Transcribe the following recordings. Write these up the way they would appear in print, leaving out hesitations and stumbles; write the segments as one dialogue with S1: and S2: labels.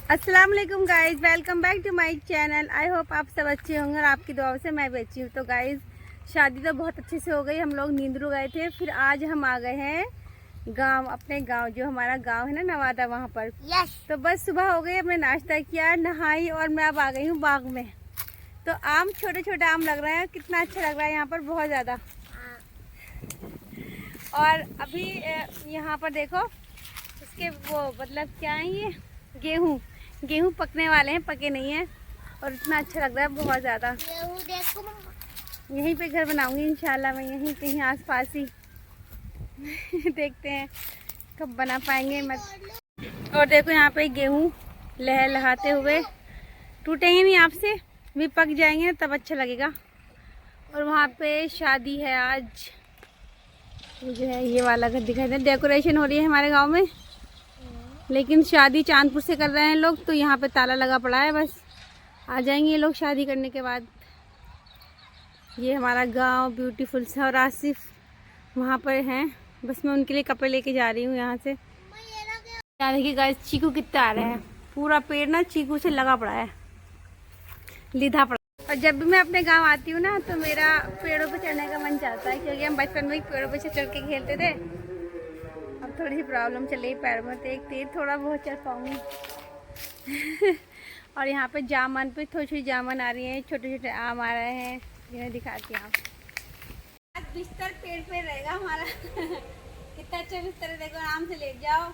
S1: अस्सलाम वालेकुम guys, welcome back to my channel. I hope आप सब अच्छे होंगे और आपकी दुआओं से मैं भी अच्छी हूँ। तो गाइज़ शादी तो बहुत अच्छे से हो गई। हम लोग नींदरू गए थे, फिर आज हम आ गए हैं गांव, अपने गांव जो हमारा गांव है ना नवादा, वहाँ पर। तो बस सुबह हो गई, हमने नाश्ता किया, नहाई और मैं अब आ गई हूँ बाग में। तो आम, छोटे छोटे आम लग रहे हैं, कितना अच्छा लग रहा है यहाँ पर, बहुत ज़्यादा। और अभी यहाँ पर देखो इसके वो मतलब क्या है, ये गेहूँ पकने वाले हैं, पके नहीं हैं। और इतना अच्छा लग रहा है बहुत ज़्यादा। यहीं पे घर बनाऊंगी इंशाल्लाह मैं, यहीं कहीं आस पास ही। देखते हैं कब बना पाएंगे मत। और देखो यहाँ पे गेहूँ लहलहाते हुए, टूटेंगे नहीं आपसे, भी पक जाएंगे तब अच्छा लगेगा। और वहाँ पे शादी है आज, जो है ये वाला घर दिखाई दे, डेकोरेशन हो रही है हमारे गाँव में। लेकिन शादी चांदपुर से कर रहे हैं लोग, तो यहाँ पे ताला लगा पड़ा है, बस आ जाएंगे ये लोग शादी करने के बाद। ये हमारा गांव ब्यूटीफुल सा, और आसिफ वहाँ पर हैं, बस मैं उनके लिए कपड़े लेके जा रही हूँ यहाँ से। यहाँ देखिए गाइस, चीकू कितना आ रहे हैं, पूरा पेड़ ना चीकू से लगा पड़ा है, लिधा पड़ा। और जब भी मैं अपने गाँव आती हूँ ना, तो मेरा पेड़ों पर चढ़ने का मन चाहता है, क्योंकि हम बचपन में पेड़ों पर चढ़ के खेलते थे। अब थोड़ी सी प्रॉब्लम चल रही पैर में, तो एक तेज थोड़ा बहुत चल पाऊंगी। और यहाँ पे जामुन पे थोड़ी थोड़ी जामुन आ रही है, छोटे छोटे आम आ रहे हैं, जिन्हें दिखाती हूँ। आज बिस्तर पेड़ पे रहेगा हमारा। कितना अच्छा बिस्तर है, देखो आराम से लेट जाओ,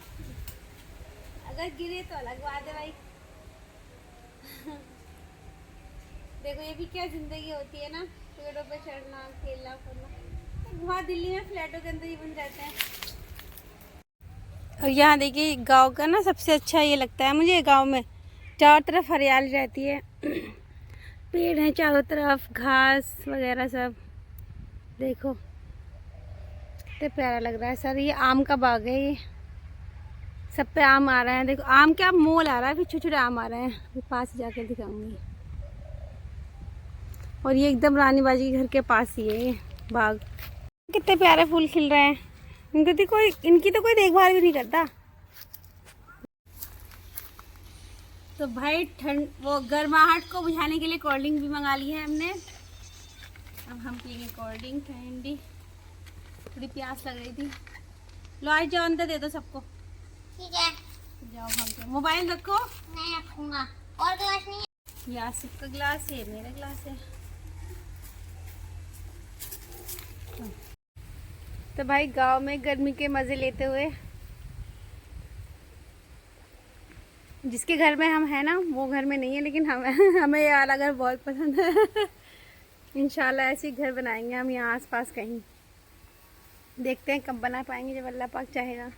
S1: अगर गिरे तो अलग बात है भाई। देखो ये भी क्या जिंदगी होती है ना, पेड़ों पे चढ़ना, खेलना कूदना। वहाँ दिल्ली में फ्लैटों के अंदर ही बन जाते हैं। और यहाँ देखिए गांव का ना सबसे अच्छा ये लगता है मुझे, गांव में चारों तरफ हरियाली रहती है, पेड़ हैं चारों तरफ, घास वगैरह सब। देखो कितना प्यारा लग रहा है सर। ये आम का बाग है, ये सब पे आम आ रहे हैं। देखो आम क्या मोल आ रहा है, फिर छोटे छोटे आम आ रहे हैं, पास जाके दिखाऊंगी। और ये एकदम रानी बाजी के घर के पास ही है ये बाग। कितने प्यारे फूल खिल रहे हैं, इनकी तो कोई देखभाल भी नहीं करता। तो भाई ठंड, वो गर्माहट को बुझाने के लिए कोल्ड ड्रिंक भी मंगा ली है हमने। अब हम पियेंगे कोल्ड ड्रिंक ठंडी, थोड़ी प्यास लग रही थी। लो आज जाओ अंदर दे दो सबको।
S2: ठीक है,
S1: जाओ हम तो। मोबाइल रखो,
S2: मैं रखूंगा। और गिलास नहीं है?
S1: ये आसिफ का गिलास है, मेरा गिलास है। तो भाई गांव में गर्मी के मजे लेते हुए, जिसके घर में हम हैं ना वो घर में नहीं है, लेकिन हमें ये वाला घर बहुत पसंद है। इंशाल्लाह ऐसे ही घर बनाएंगे हम यहाँ आसपास कहीं। देखते हैं कब बना पाएंगे, जब अल्लाह पाक चाहेगा।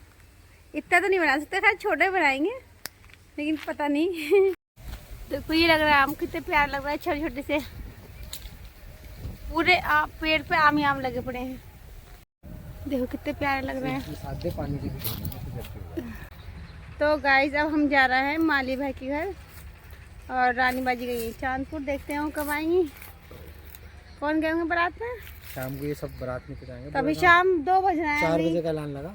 S1: इतना तो नहीं बना सकते, खैर छोटे बनाएंगे, लेकिन पता नहीं। देखो ये लग रहा है आम, कितने प्यार लग रहा है, छोटे छोटे से पूरे पेड़ पे आम ही आम लगे पड़े हैं। देखो कितने प्यारे लग रहे हैं। तो गाइस अब हम जा रहे हैं माली भाई के घर, और रानी बाजी गई है चांदपुर। देखते हैं कब आएंगी। कौन गए होंगे बारात में?
S3: शाम को ये सब बारात में जाएंगे।
S1: तो अभी शाम 2 बज रहे हैं,
S3: 4 बजे का ऐलान लगा,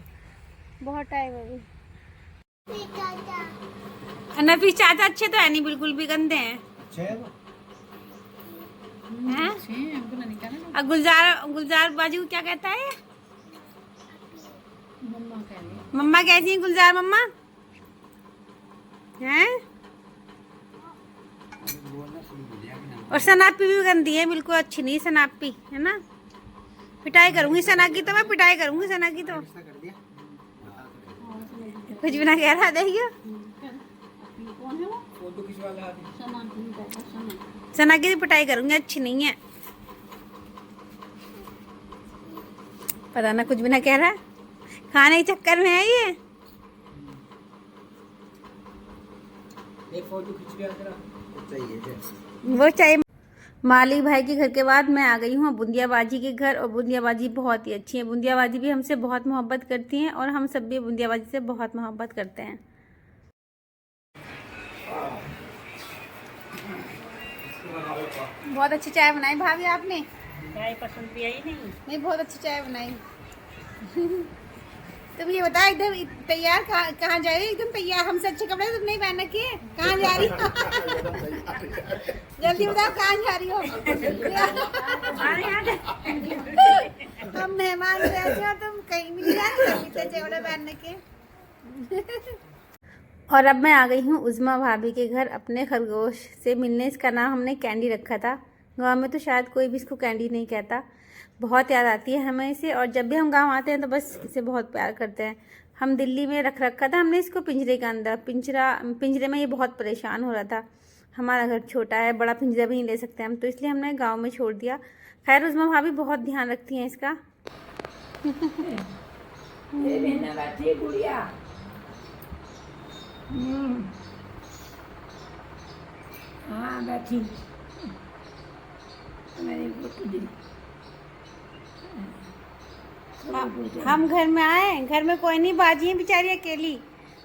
S1: बहुत टाइम है अभी। नफीस चाचा अच्छे तो है नहीं, बिल्कुल भी गंदे हैं। और गुलजार बाजी को क्या कहता है? मम्मा कैसी है गुलजार मम्मा? हैं? और सनापी भी गंदी है, बिल्कुल अच्छी नहीं सनापी, है ना? पिटाई करूंगी सना की, तो मैं पिटाई करूंगी सना की। तो कुछ भी ना कह रहा, देखिए सना की तो पिटाई करूंगी, अच्छी नहीं है। पता ना, कुछ भी ना कह रहा, खाने के चक्कर में है ये।
S3: एक फोटो खींच लिया तेरा चाहिए
S1: वो चाहिए। मालिक भाई के घर के बाद मैं आ गई हूँ बूंदिया बाजी के घर, और बूंदिया बाजी बहुत ही अच्छी है। बूंदिया बाजी भी हमसे बहुत मोहब्बत करती हैं, और हम सब भी बूंदिया बाजी से बहुत मोहब्बत करते हैं। बहुत अच्छी चाय बनाई भाभी आपने।
S4: चाय पसंद भी आई नहीं,
S1: बहुत अच्छी चाय बनाई। तुम ये बताओ, एकदम तैयार कहाँ जा रही हो? एकदम तैयार, हमसे अच्छे कपड़े तुम नहीं पहन रखी है। कहाँ जा रही हो? जल्दी बताओ कहाँ जा रही हो? हम मेहमान ऐसे हो, तुम कहीं भी नहीं जा चेवड़े पहनने के। और अब मैं आ गई हूँ उज़्मा भाभी के घर अपने खरगोश से मिलने। इसका नाम हमने कैंडी रखा था। गांव में तो शायद कोई भी इसको कैंडी नहीं कहता। बहुत याद आती है हमें इसे, और जब भी हम गांव आते हैं तो बस इसे बहुत प्यार करते हैं। हम दिल्ली में रख रखा था हमने इसको पिंजरे के अंदर। पिंजरे में ये बहुत परेशान हो रहा था। हमारा घर छोटा है, बड़ा पिंजरा भी नहीं ले सकते हम, तो इसलिए हमने गाँव में छोड़ दिया। खैर उज़्मा भाभी बहुत ध्यान रखती हैं इसका।
S4: हाँ बैठी
S1: हम घर में आए, घर में कोई नहीं, बाजी है बेचारी अकेली।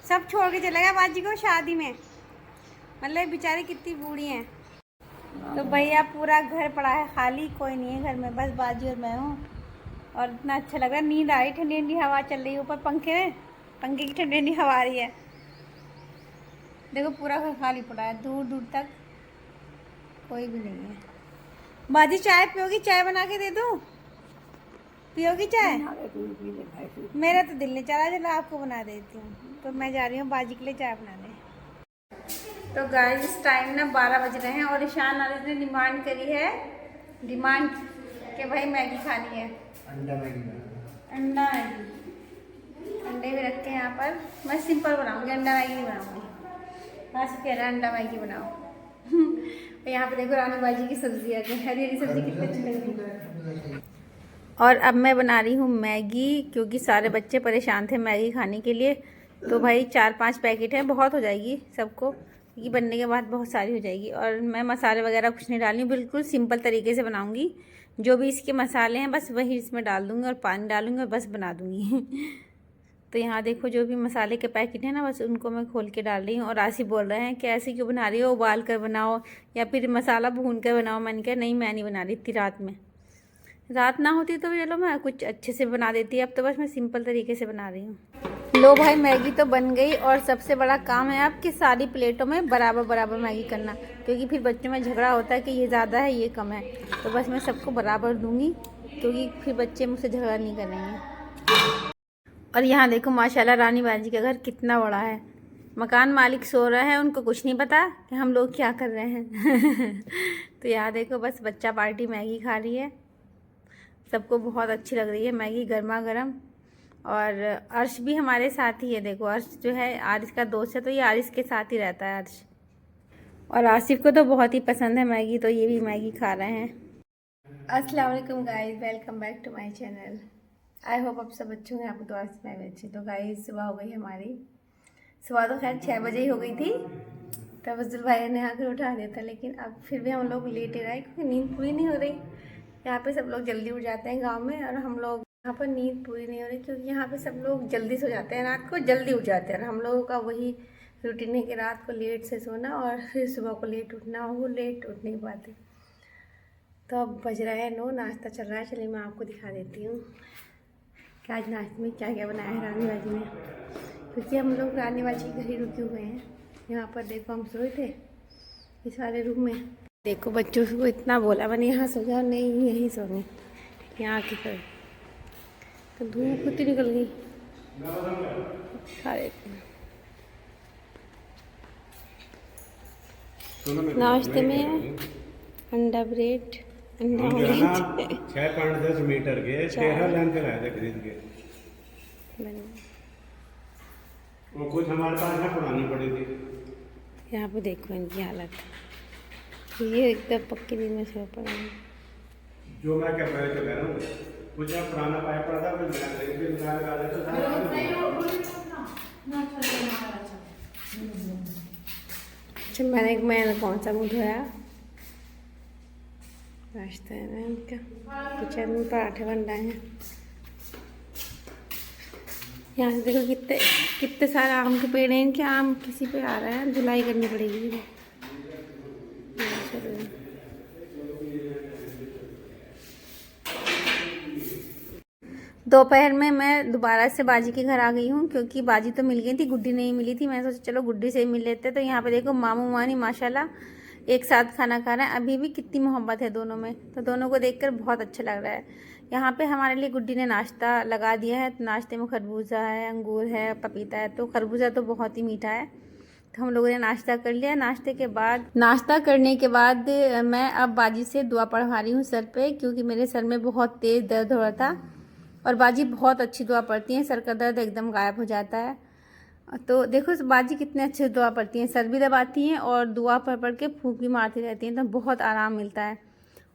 S1: सब छोड़ के चला गया बाजी को शादी में। मतलब बेचारी कितनी बूढ़ी हैं। तो भैया पूरा घर पड़ा है खाली, कोई नहीं है घर में, बस बाजी और मैं हूँ। और इतना अच्छा लग रहा है, नींद आ रही, ठंडी ठंडी हवा चल रही है ऊपर पंखे में, पंखे की ठंडी ठंडी हवा आ रही है। देखो पूरा घर खाली पड़ा है, दूर दूर तक कोई भी नहीं है। बाजी चाय पियोगी? चाय बना के दे दूँ? पियोगी चाय? मेरा तो दिल नहीं चाह रहा, चलो आपको बना देती हूँ। तो मैं जा रही हूँ बाजी के लिए चाय बनाने। तो गाइस इस टाइम ना 12 बज रहे हैं और ईशान नारिज ने डिमांड करी है, कि भाई मैगी खानी है। अंडा मैगी। अंडे भी रखे हैं यहाँ पर। मैं सिंपल बनाऊँगी, अंडा मैगी नहीं बनाऊँगी। बस कह रहा है अंडा मैगी बनाओ। और यहाँ पे देखो रानी बाजी की सब्जी है, हरी हरी सब्जी कितनी अच्छी लग रही है। और अब मैं बना रही हूँ मैगी, क्योंकि सारे बच्चे परेशान थे मैगी खाने के लिए। तो भाई 4-5 पैकेट है, बहुत हो जाएगी सबको, क्योंकि बनने के बाद बहुत सारी हो जाएगी। और मैं मसाले वगैरह कुछ नहीं डालूंगी, बिल्कुल सिंपल तरीके से बनाऊंगी। जो भी इसके मसाले हैं बस वही इसमें डाल दूँगी और पानी डालूँगी और बस बना दूँगी। तो यहाँ देखो जो भी मसाले के पैकेट हैं ना, बस उनको मैं खोल के डाल रही हूँ। और आसिफ बोल रहे हैं कि ऐसे क्यों बना रही हो, उबाल कर बनाओ या फिर मसाला भून कर बनाओ। मैंने कहा नहीं, मैं नहीं बना रही थी रात में। रात ना होती तो चलो मैं कुछ अच्छे से बना देती, अब तो बस मैं सिंपल तरीके से बना रही हूँ। लो भाई मैगी तो बन गई, और सबसे बड़ा काम है आपकी सारी प्लेटों में बराबर बराबर मैगी करना, क्योंकि फिर बच्चों में झगड़ा होता है कि ये ज़्यादा है ये कम है। तो बस मैं सबको बराबर दूँगी, क्योंकि फिर बच्चे मुझसे झगड़ा नहीं करेंगे। और यहाँ देखो माशाल्लाह रानी बाजी का घर कितना बड़ा है। मकान मालिक सो रहे हैं, उनको कुछ नहीं पता कि हम लोग क्या कर रहे हैं। तो यहाँ देखो बस बच्चा पार्टी मैगी खा रही है, सबको बहुत अच्छी लग रही है मैगी गर्मा गर्म। और अर्श भी हमारे साथ ही है। देखो अर्श जो है आरिश का दोस्त है, तो ये आरिश के साथ ही रहता है अर्श। और आसिफ को तो बहुत ही पसंद है मैगी, तो ये भी मैगी खा रहे हैं। अस्सलाम वालेकुम guys, welcome back to my channel. I hope आप सब अच्छे होंगे, आपको दुआ से मैं भी अच्छी। तो गाइस सुबह हो गई हमारी, सुबह तो खैर 6 बजे ही हो गई थी, तब अब्दुल भाई ने आकर उठा दिया था। लेकिन अब फिर भी हम लोग लेटे रहे, क्योंकि नींद पूरी नहीं हो रही। यहाँ पे सब लोग जल्दी उठ जाते हैं गांव में, और हम लोग यहाँ पर नींद पूरी नहीं हो रही, क्योंकि यहाँ पे सब लोग जल्दी सो जाते हैं, रात को जल्दी उठ जाते हैं। और हम लोगों का वही रूटीन है कि रात को लेट से सोना और फिर सुबह को लेट उठना, वो लेट उठ नहीं पाते। तो अब बज रहा है 9, नाश्ता चल रहा है। चलिए मैं आपको दिखा देती हूँ कि आज नाश्ते में क्या क्या बनाया है रानी बाजी ने, क्योंकि हम लोग रानी बाजी के घर ही रुके हुए हैं। यहाँ पर देखो हम सोए थे इस वाले रूम में। देखो बच्चों को इतना बोला मैंने यहाँ सो जाओ, नहीं यहीं सोने, यहाँ आके सोए। तो धूप कितनी निकल गई। नाश्ते में अंडा ब्रेड, अंडा ऑमलेट
S5: 6.10 मीटर के 13 लाइन के लाए थे खरीद के। वो कुछ हमारे पास ना पुरानी पड़ी थी।
S1: यहाँ पे देखो इनकी हालत, ये एकदम पक्की नींद में सो पड़े हैं।
S5: जो मैं क्या कह रहा हूँ, कुछ पुराना पाइप पड़ा था,
S1: अच्छा मैंने कौन सा मुँह धोया। नाश्ता है ना इनका, किचन में पराठे बन रहे हैं। यहाँ से देखो कितने सारे आम के पेड़ हैं इनके। आम किसी पे आ रहा है, धुलाई करनी पड़ेगी। दोपहर में मैं दोबारा से बाजी के घर आ गई हूँ, क्योंकि बाजी तो मिल गई थी, गुड्डी नहीं मिली थी। मैं सोचा चलो गुड्डी से ही मिल लेते। तो यहाँ पे देखो मामू मानी माशाल्लाह एक साथ खाना खा रहे हैं। अभी भी कितनी मोहब्बत है दोनों में, तो दोनों को देखकर बहुत अच्छा लग रहा है। यहाँ पे हमारे लिए गुड्डी ने नाश्ता लगा दिया है। तो नाश्ते में खरबूजा है, अंगूर है, पपीता है। तो खरबूजा तो बहुत ही मीठा है। तो हम लोगों ने नाश्ता कर लिया। नाश्ता करने के बाद मैं अब बाजी से दुआ पढ़वा रही हूँ सर पे, क्योंकि मेरे सर में बहुत तेज़ दर्द हो रहा था। और बाजी बहुत अच्छी दुआ पढ़ती हैं, सर का दर्द एकदम गायब हो जाता है। तो देखो बाजी कितने अच्छे दुआ पढ़ती हैं, सर भी दबाती हैं और दुआ पढ़ पढ़ के फूंक भी मारती रहती हैं। तो बहुत आराम मिलता है।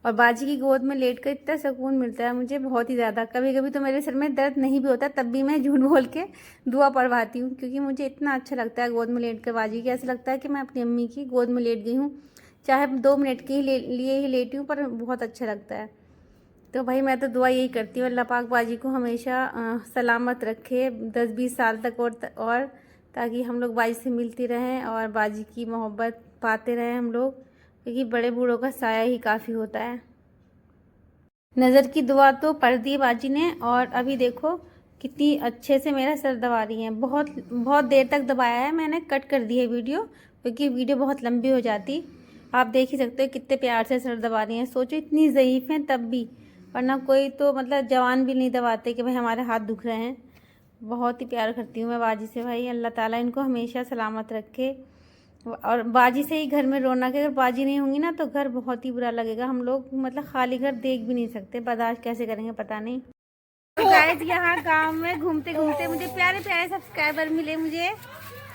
S1: और बाजी की गोद में लेट कर इतना सुकून मिलता है मुझे, बहुत ही ज़्यादा। कभी कभी तो मेरे सर में दर्द नहीं भी होता, तब भी मैं झूठ बोल के दुआ पढ़वाती हूँ, क्योंकि मुझे इतना अच्छा लगता है गोद में लेट कर बाजी की। ऐसा लगता है कि मैं अपनी अम्मी की गोद में लेट गई हूँ, चाहे 2 मिनट के लिए ही लेटी हूँ, पर बहुत अच्छा लगता है। तो भाई मैं तो दुआ यही करती हूँ, अल्लाह पाक बाजी को हमेशा सलामत रखे 10-20 साल तक, और ताकि हम लोग बाजी से मिलती रहें और बाजी की मोहब्बत पाते रहें हम लोग, क्योंकि बड़े बूढ़ों का साया ही काफ़ी होता है। नज़र की दुआ तो पढ़ दी बाजी ने, और अभी देखो कितनी अच्छे से मेरा सर दबा रही हैं। बहुत देर तक दबाया है मैंने, कट कर दी है वीडियो, क्योंकि वीडियो बहुत लंबी हो जाती। आप देख ही सकते हो कितने प्यार से सर दबा रही हैं। सोचो इतनी ज़ईफ़ हैं तब भी, वरना कोई तो मतलब जवान भी नहीं दबाते कि भाई हमारे हाथ दुख रहे हैं। बहुत ही प्यार करती हूँ मैं बाजी से भाई। अल्लाह ताला इनको हमेशा सलामत रखे। और बाजी से ही घर में रौनक है। अगर बाजी नहीं होंगी ना तो घर बहुत ही बुरा लगेगा। हम लोग मतलब खाली घर देख भी नहीं सकते, बर्दाश्त कैसे करेंगे पता नहीं। तो गाइस यहाँ गांव में घूमते घूमते मुझे प्यारे प्यारे सब्सक्राइबर मिले। मुझे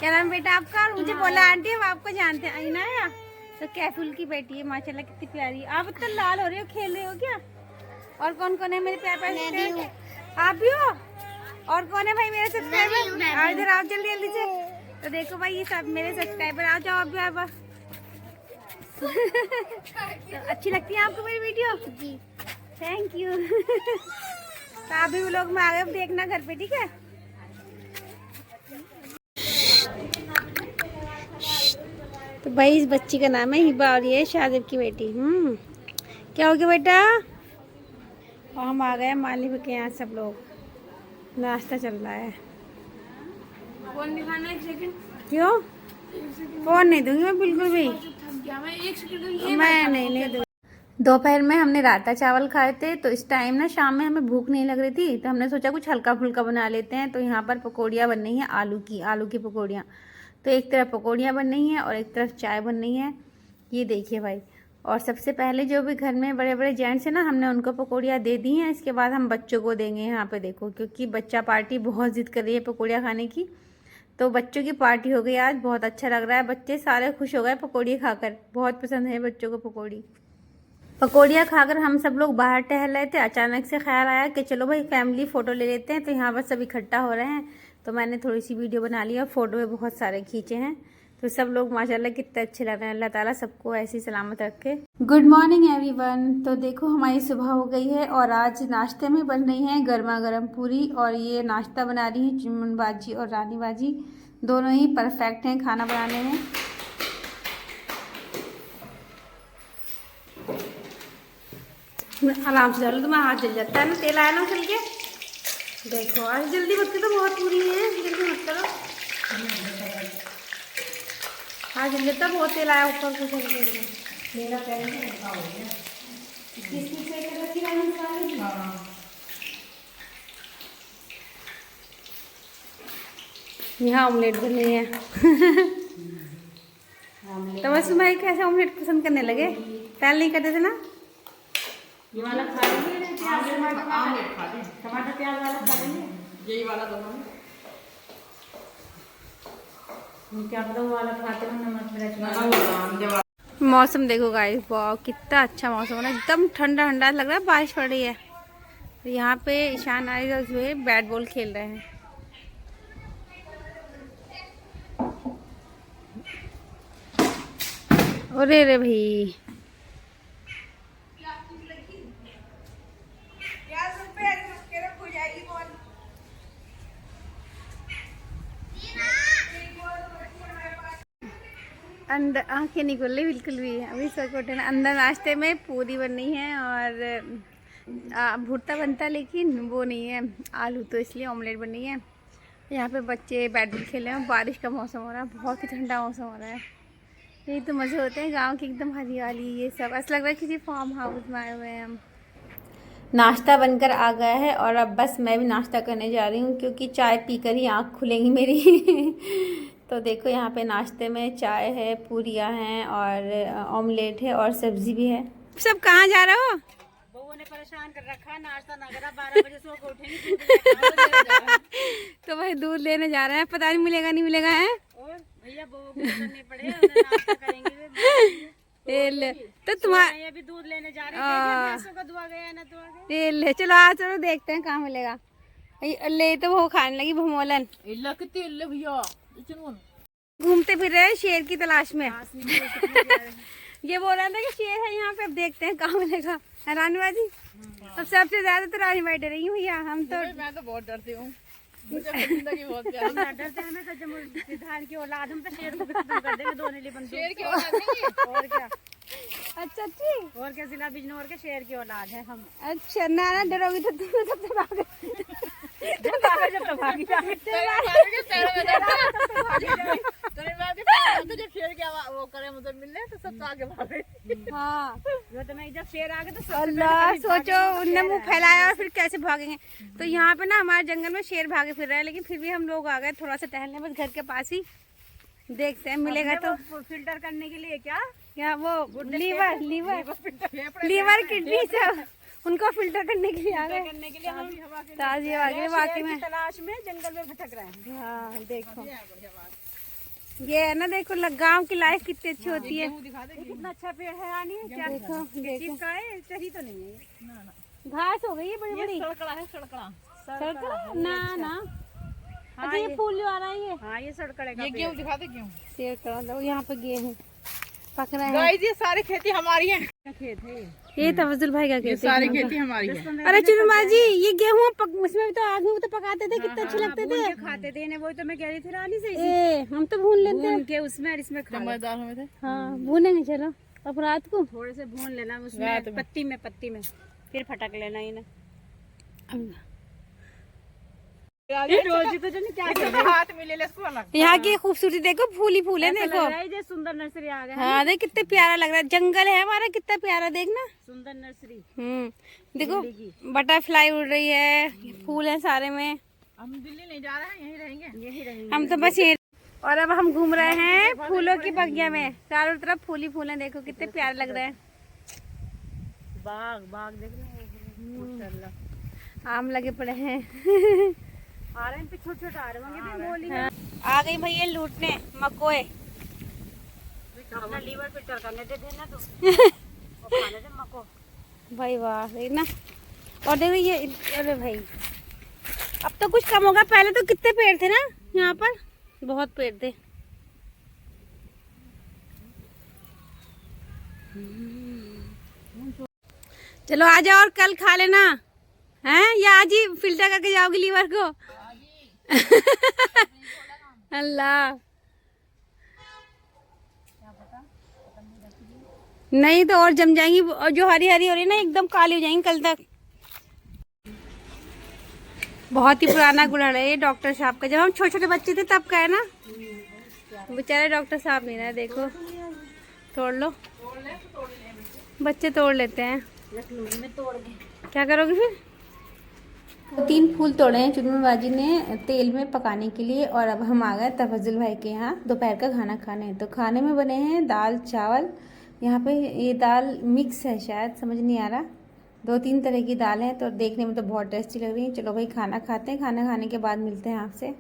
S1: क्या नाम बेटा आपका? और मुझे बोला आंटी हम आपको जानते हैं। आईना तो कैफुल की बेटी है माशाल्लाह, कितनी प्यारी। आप इतना लाल हो रहे हो, खेल रहे हो क्या? और कौन कौन है मेरे प्यारे? आप भी हो? और कौन है भाई मेरे सब्सक्राइबर? आओ इधर आओ जल्दी जल्दी से। तो देखो भाई ये सब मेरे सब्सक्राइबर, आ जाओ अब भी। तो अच्छी लगती है आपको मेरी वीडियो? Ji thank you. तो आप भी व्लॉग में आ गए, अब देखना घर पे, ठीक है? तो भाई इस बच्ची का नाम है हिबा और ये शादिब की बेटी। क्या हो गया बेटा? और हम आ गए मालिक के यहाँ, सब लोग नाश्ता चल रहा है। फोन दिखाना 1 सेकंड। क्यों? फोन नहीं दूंगी मैं बिल्कुल भी। मैं नहीं दूंगी। दोपहर में हमने रायता चावल खाए थे, तो इस टाइम ना शाम में हमें भूख नहीं लग रही थी, तो हमने सोचा कुछ हल्का फुल्का बना लेते हैं। तो यहाँ पर पकौड़ियाँ बन रही हैं, आलू की पकौड़ियाँ। तो एक तरफ पकौड़ियाँ बन रही हैं और एक तरफ चाय बन रही है। ये देखिए भाई। और सबसे पहले जो भी घर में बड़े बड़े जेंट्स हैं ना, हमने उनको पकौड़ियाँ दे दी हैं। इसके बाद हम बच्चों को देंगे। यहाँ पे देखो, क्योंकि बच्चा पार्टी बहुत जिद कर रही है पकौड़ियाँ खाने की, तो बच्चों की पार्टी हो गई आज। बहुत अच्छा लग रहा है, बच्चे सारे खुश हो गए पकौड़ी खाकर। बहुत पसंद है बच्चों को पकौड़ियाँ खाकर हम सब लोग बाहर टहल रहे थे। अचानक से ख्याल आया कि चलो भाई फैमिली फ़ोटो ले लेते हैं। तो यहाँ पर सब इकट्ठा हो रहे हैं, तो मैंने थोड़ी सी वीडियो बना ली और फ़ोटो में बहुत सारे खींचे हैं। तो सब लोग माशाल्लाह कितने अच्छे लग रहे हैं। अल्लाह ताला सबको ऐसी सलामत रखे। Good morning everyone. तो देखो हमारी सुबह हो गई है और आज नाश्ते में बन रही है गर्मा गर्म पूरी। और ये नाश्ता बना रही है चुनमुन बाजी और रानी बाजी, दोनों ही परफेक्ट हैं खाना बनाने में। आराम से डालो, तुम्हारा हाथ जल जाता है ना, तेल आया ना चल के। देखो आज जल्दी मत करो, बहुत पूरी है, जल्दी मत करो। हाँ जल जाता, बहुत तेल आया ऊपर को चल के। मेरा पैर हो गया। यहाँ ऑमलेट बन रही है। तो बस भाई कैसे ऑमलेट पसंद करने लगे? पहले नहीं करते थे ना? ये वाला खा लेंगे, टमाटर प्याज वाला खा लेंगे, यही वाला दोनों। क्या पता वाला खाते हो नमक। मौसम देखो गाइस, वाह कितना अच्छा मौसम है ना, एकदम ठंडा ठंडा लग रहा है, बारिश पड़ रही है। यहाँ पे ईशान आए जो है बैट बॉल खेल रहे हैं। अरे रे भाई अंदर आंखें नहीं खुल रही बिल्कुल भी। अभी सर को अंदर नाश्ते में पूरी बननी है और भुट्टा बनता, लेकिन वो नहीं है आलू, तो इसलिए ऑमलेट बनी है। यहाँ पे बच्चे बैडमिंटन खेल रहे हैं, बारिश का मौसम हो रहा है, बहुत ही ठंडा मौसम हो रहा है। यही तो मज़े होते हैं गांव की, एकदम हरियाली, ये सब ऐसा लग रहा है किसी फार्म हाउस में आए हुए हैं हम। नाश्ता बनकर आ गया है और अब बस मैं भी नाश्ता करने जा रही हूँ, क्योंकि चाय पीकर ही आँख खुलेंगी मेरी। तो देखो यहाँ पे नाश्ते में चाय है, पूरियाँ हैं और ऑमलेट है और सब्जी भी है। सब कहाँ जा रहे हो?
S4: बहू ने परेशान कर रखा, नाश्ता ना करा, 12 बजे सो के उठेंगे।
S1: तो भाई दूध लेने जा रहे हैं, पता नहीं मिलेगा नहीं मिलेगा है।
S4: और भैया बहू को करने पड़े, नाश्ता करेंगे।
S1: तो तुम्हारा
S4: ये भी दूध लेने जा रहे हैं, भैंसों का दुआ गया ना तो आगे।
S1: ले चलो आ, चलो देखते हैं कहाँ मिलेगा। ले तो वो खाने लगी भमोलन।
S4: भैया
S1: घूमते फिर रहे हैं शेर की तलाश में। ये बोल रहा था कि शेर है यहाँ पे, अब देखते हैं कहाँ मिलेगा। है रानी बाजी? अब सबसे ज्यादा तो रानी बाई डरेंगी भैया, हम तो।
S4: मैं तो बहुत डरती हूँ, मुझे जिंदगी बहुत प्यारी। डरते हैं हमें तो, धान की औलाद हम तो शेर को भी खत्म कर देंगे, दोनों लिए बंदूक। शेर की औलाद नहीं और क्या।
S1: अच्छा अच्छी,
S4: और क्या, जिला बिजनौर के शेर की औलाद है हम।
S1: अच्छा ना ना डरोगी तो तुम सबसे भागे।
S4: जब शेर की वो करे मुझे मिलने तो सब आगे भागे।
S1: हाँ
S4: तो मैं जब शेर आ गए तो
S1: अल्लाह, सोचो उनने मुंह फैलाया और फिर कैसे भागेंगे। तो यहाँ पे ना हमारे जंगल में शेर भागे फिर रहे हैं, लेकिन फिर भी हम लोग आ गए थोड़ा सा टहलने, बस घर के पास ही। देखते हैं मिलेगा तो।
S4: फिल्टर करने के लिए क्या
S1: वो लीवर किडनी सब उनको फिल्टर करने के लिए आ गए,
S4: करने के लिए हम
S1: ताजी हवा के वाकई में।
S4: तलाश में जंगल में भटक रहे हैं।
S1: हाँ देखो ये है ना, देखो गांव की लाइफ कितनी अच्छी होती है।
S4: कितना अच्छा पेड़ है रानी, क्या
S1: देखो देखो
S4: का है, चढ़ी तो नहीं है,
S1: घास हो गई है बड़ी बड़ी।
S4: सड़कड़ा है, सड़कड़ा
S1: सड़कड़ा ना ना। अच्छा ये फूल जो आ रहा है ये,
S4: हाँ ये सड़कड़े, ये गेहूँ दिखा दे, गेहूँ
S1: शेयर करा दो। यहाँ पे गेहूँ पक रहे हैं।
S4: गाइस ये सारी खेती हमारी है। खेत है
S1: ये तफजुल भाई का खेत है,
S4: सारी खेती हमारी है।
S1: अरे चुनमा जी ये गेहूँ इसमें भी तो आग में तो पकाते थे, कितने अच्छे लगते थे,
S4: खाते थे ना, वही तो मैं कह रही थी रानी से।
S1: हम तो भून लेते हैं
S4: के उसमें और इसमें मजेदार हुए थे।
S1: हाँ भूनेंगे, चलो अब रात को
S4: थोड़े से भून लेना उसमें, पत्ती में फिर फटक लेना इन्हें। हाथ में ले ले इसको अलग।
S1: यहाँ की खूबसूरती देखो, फूल ही फूल है देखो।
S4: ये सुंदर नर्सरी आ गया।
S1: हाँ देख कितने प्यारा लग रहा है, जंगल है हमारा कितना प्यारा, देखना
S4: सुंदर नर्सरी।
S1: देखो बटरफ्लाई उड़ रही है, फूल है सारे में।
S4: हम दिल्ली नहीं जा रहे हैं, यही रहेंगे।
S1: हम तो बस यही। और अब हम घूम रहे हैं फूलों की बगिया में, चारों तरफ फूल ही फूल है, देखो कितने प्यारे लग रहे हैं।
S4: बाग देख रहे हैं,
S1: आम लगे पड़े हैं।
S4: आ रहे हैं पे छोटे छोटे आ रहे होंगे।
S1: हाँ। आ गई भैया लूटने मकोए।
S4: अपना लीवर फिल्टर करने दे देना तो और खाने दे मको।
S1: भाई वाह देखना, और देखो ये, अरे भाई अब तो कुछ कम होगा, पहले तो कितने पेड़ थे ना यहाँ पर, बहुत पेड़ थे। चलो आ जाओ और कल खा लेना हैं, या आज ही फिल्टर करके जाओगी लीवर को। अल्लाह नहीं तो और जम जाएंगी, और जो हरी हरी हो रही है ना एकदम काली हो जाएंगी कल तक। बहुत ही पुराना गुड़हल है ये डॉक्टर साहब का, जब हम छोटे छोटे बच्चे थे तब का है ना। बेचारे डॉक्टर साहब नहीं रहे, देखो तोड़ लो, बच्चे तोड़ लेते हैं। क्या करोगे फिर? 3 फूल तोड़े हैं चुनमुन बाजी ने तेल में पकाने के लिए, और अब हम आ गए तफजुल भाई के यहाँ दोपहर का खाना खाने। तो खाने में बने हैं दाल चावल, यहाँ पे ये दाल मिक्स है शायद, समझ नहीं आ रहा, 2-3 तरह की दाल है, तो देखने में तो बहुत टेस्टी लग रही है। चलो भाई खाना खाते हैं, खाना खाने के बाद मिलते हैं आपसे।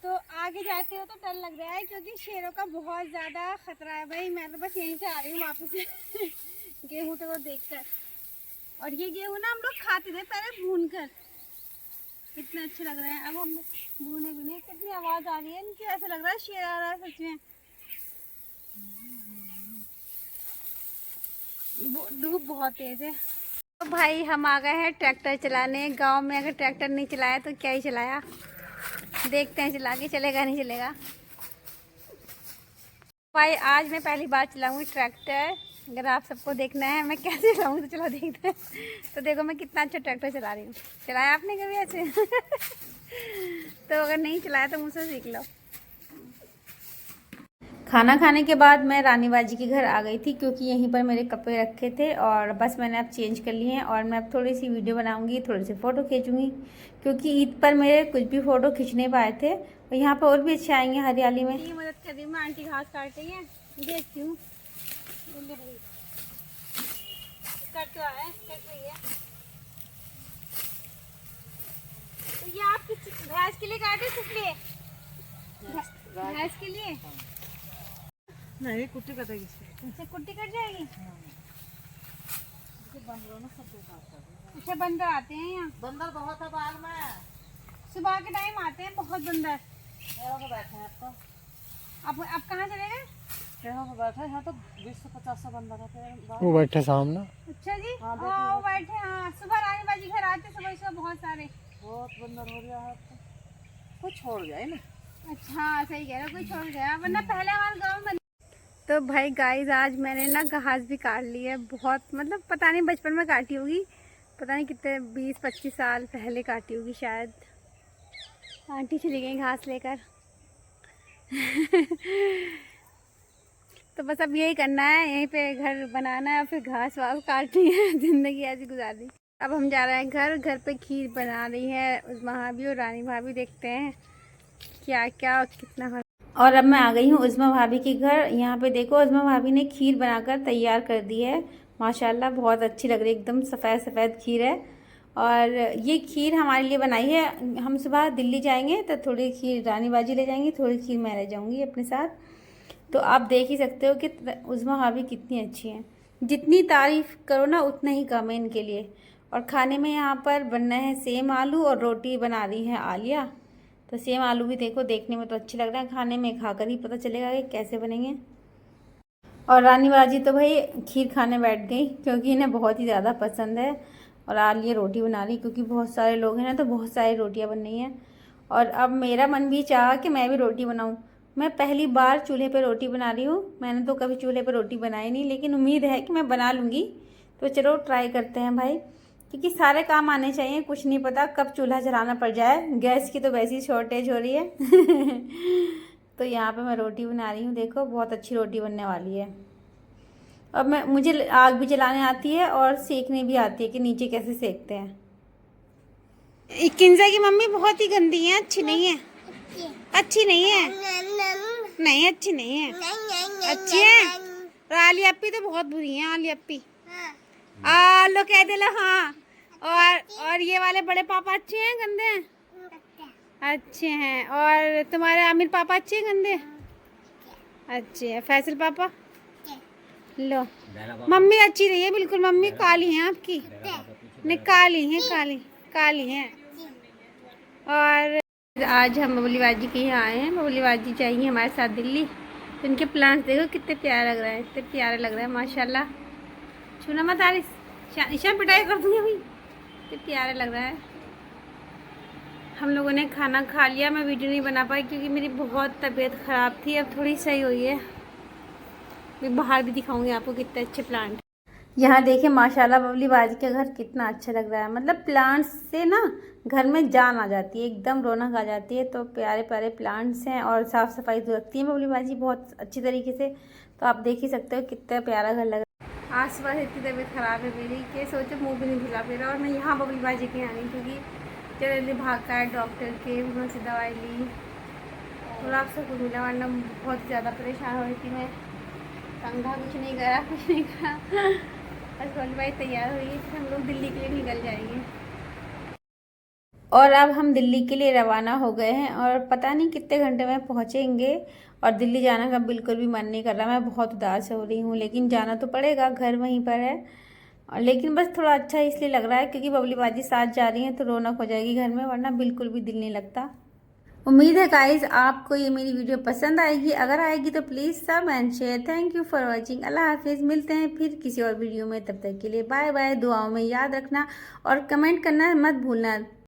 S1: तो आगे जाते हो तो डर लग रहा है, क्योंकि शेरों का बहुत ज़्यादा खतरा है भाई। मैं तो बस यहीं से आ रही हूँ वापस गेहूँ को देखकर। और ये गेहूँ ना हम लोग खाते थे पहले भून कर, कितने अच्छे लग रहे हैं। अब हम भूने भी नहीं, कितनी आवाज़ आ रही है इनकी, ऐसा लग रहा है शेर आ रहा है सच में। धूप बहुत तेज है। तो भाई हम आ गए हैं ट्रैक्टर चलाने। गांव में अगर ट्रैक्टर नहीं चलाया तो क्या ही चलाया, देखते हैं चला के चलेगा नहीं चलेगा। भाई आज मैं पहली बार चलाऊंगी ट्रैक्टर, अगर आप सबको देखना है मैं कैसे चलाऊँ तो चलो देखते हैं। तो देखो मैं कितना अच्छा ट्रैक्टर चला रही हूँ। चलाया आपने कभी ऐसे? तो अगर नहीं चलाया तो मुझसे सीख लो। खाना खाने के बाद मैं रानी बाजी के घर आ गई थी, क्योंकि यहीं पर मेरे कपड़े रखे थे और बस मैंने अब चेंज कर लिए हैं। और मैं अब थोड़ी सी वीडियो बनाऊंगी, थोड़ी सी फ़ोटो खींचूंगी, क्योंकि ईद पर मेरे कुछ भी फ़ोटो खींच नहीं पाए थे। और यहाँ पर और भी अच्छे आएंगे हरियाली में। मदद कर रही हूँ मैं, आंटी घास काट रही है, देखती हूँ कट तो आया, कट रही है। तो ये आप भैंस के लिए काटे, किस लिए? भैंस के लिए
S4: नहीं, कुट्टी कटेगी।
S1: अच्छा, कुट्टी कट जाएगी। अच्छा, बंदर आते हैं यहाँ?
S4: बंदर बहुत है बाग में।
S1: सुबह के टाइम आते हैं बहुत बंदर।
S4: बैठे हैं तो
S1: अब कहाँ चले गए?
S4: यहाँ पे बैठे हैं तो 20 से 50 बंदर रहते हैं।
S3: वो बैठे सामने।
S1: अच्छा जी, हाँ वो बैठे। हाँ, सुबह रानी बाजी घर आते सुबह सुबह बहुत सारे।
S4: बहुत बंदर हो गया है तो कुछ छोड़ गया ना।
S1: अच्छा हाँ, सही कह रहे हो, कोई छोड़ गया, वरना पहले हमारे गाँव में। तो भाई गाइस, आज मैंने ना घास भी काट ली है बहुत, मतलब पता नहीं बचपन में काटी होगी, पता नहीं कितने 20-25 साल पहले काटी होगी शायद। आंटी चली गई घास लेकर। तो बस अब यही करना है, यहीं पे घर बनाना है, फिर घास वास काटनी है, ज़िंदगी ऐसी गुजारनी। अब हम जा रहे हैं घर पे खीर बना रही है उज़्मा भाभी और रानी भाभी, देखते हैं क्या क्या और कितना। और अब मैं आ गई हूँ उज़्मा भाभी के घर। यहाँ पे देखो उज़्मा भाभी ने खीर बनाकर तैयार कर दी है, माशाल्लाह बहुत अच्छी लग रही है, एकदम सफ़ेद सफ़ेद खीर है। और ये खीर हमारे लिए बनाई है। हम सुबह दिल्ली जाएंगे तो थोड़ी खीर रानी बाजी ले जाएंगी, थोड़ी खीर मैं ले जाऊँगी अपने साथ। तो आप देख ही सकते हो कि उज़्मा भाभी कितनी अच्छी हैं, जितनी तारीफ़ करो ना उतना ही कम है इनके लिए। और खाने में यहाँ पर बनना है सेम आलू और रोटी बना रही है आलिया। तो सेम आलू भी देखो, देखने में तो अच्छे लग रहे हैं, खाने में खाकर ही पता चलेगा कि कैसे बनेंगे। और रानी बाजी तो भाई खीर खाने बैठ गई, क्योंकि इन्हें बहुत ही ज़्यादा पसंद है। और आलिया रोटी बना रही, क्योंकि बहुत सारे लोग हैं ना, तो बहुत सारी रोटियां बन रही हैं। और अब मेरा मन भी चाहा कि मैं भी रोटी बनाऊं। मैं पहली बार चूल्हे पे रोटी बना रही हूँ, मैंने तो कभी चूल्हे पे रोटी बनाई नहीं, लेकिन उम्मीद है कि मैं बना लूँगी। तो चलो ट्राई करते हैं भाई, क्योंकि सारे काम आने चाहिए, कुछ नहीं पता कब चूल्हा जलाना पड़ जाए। गैस की तो वैसे ही शॉर्टेज हो रही है। तो यहाँ पे मैं रोटी बना रही हूँ, देखो बहुत अच्छी रोटी बनने वाली है। अब मुझे आग भी जलाने आती है और सेकने भी आती है कि नीचे कैसे सेकते हैं। किंजा की मम्मी बहुत ही गंदी है, अच्छी नहीं है, अच्छी नहीं है, नहीं अच्छी नहीं है, अच्छी है। और आली अप्पी तो बहुत बुरी है, आली अप्पी। लो कह दे लो हाँ। और ये वाले बड़े पापा अच्छे हैं गंदे हैं? अच्छे हैं। और तुम्हारे आमिर पापा अच्छे हैं गंदे? अच्छे हैं। फैसल पापा? लो मम्मी अच्छी रही है बिल्कुल, मम्मी काली हैं आपकी, नहीं काली हैं, काली हैं। और आज हम बबली बाजी के यहाँ आए हैं, बबली बाजी जाएंगी हमारे साथ दिल्ली। तो इनके प्लांट्स देखो कितने प्यारे लग रहे हैं, इतने प्यारे लग रहे हैं माशाल्लाह। छूना मत आरिस, ईशा पिटाई कर दूँगी अभी, इतने प्यारे लग रहा है। हम लोगों ने खाना खा लिया, मैं वीडियो नहीं बना पाई क्योंकि मेरी बहुत तबीयत ख़राब थी, अब थोड़ी सही हुई है। मैं बाहर भी दिखाऊंगी आपको कितने अच्छे प्लांट। यहाँ देखें माशाल्लाह बबली बाजी का घर कितना अच्छा लग रहा है, मतलब प्लांट्स से ना घर में जान आ जाती है, एकदम रौनक आ जाती है। तो प्यारे प्यारे प्लांट्स हैं और साफ़ सफाई तो रखती है बबली बाजी बहुत अच्छी तरीके से। तो आप देख ही सकते हो कितना प्यारा घर लग रहा है। आज सुबह इतनी तबीयत ख़राब है मेरी कि सोचो मुँह भी नहीं धुला फिर। और मैं यहाँ बबली बाजी के यहाँ आई क्योंकि जल्दी भाग का है डॉक्टर के, वहाँ से दवाई ली, थोड़ा आपसे कुछ मिला, वरना बहुत ज़्यादा परेशान हो रही थी मैं। कंघा कुछ नहीं करा, कुछ नहीं करा, बस बबली बाजी तैयार हुई है, फिर हम लोग दिल्ली के लिए निकल जाएंगे। और अब हम दिल्ली के लिए रवाना हो गए हैं और पता नहीं कितने घंटे में पहुंचेंगे। और दिल्ली जाने का बिल्कुल भी मन नहीं कर रहा, मैं बहुत उदास हो रही हूँ, लेकिन जाना तो पड़ेगा, घर वहीं पर है। और लेकिन बस थोड़ा अच्छा इसलिए लग रहा है क्योंकि बबली बाजी साथ जा रही हैं तो रौनक हो जाएगी घर में, वरना बिल्कुल भी दिल नहीं लगता। उम्मीद है गाइज आपको ये मेरी वीडियो पसंद आएगी, अगर आएगी तो प्लीज़ सब and share. Thank you for watching. अल्लाह हाफिज़, मिलते हैं फिर किसी और वीडियो में, तब तक के लिए बाय बाय। दुआओं में याद रखना और कमेंट करना मत भूलना।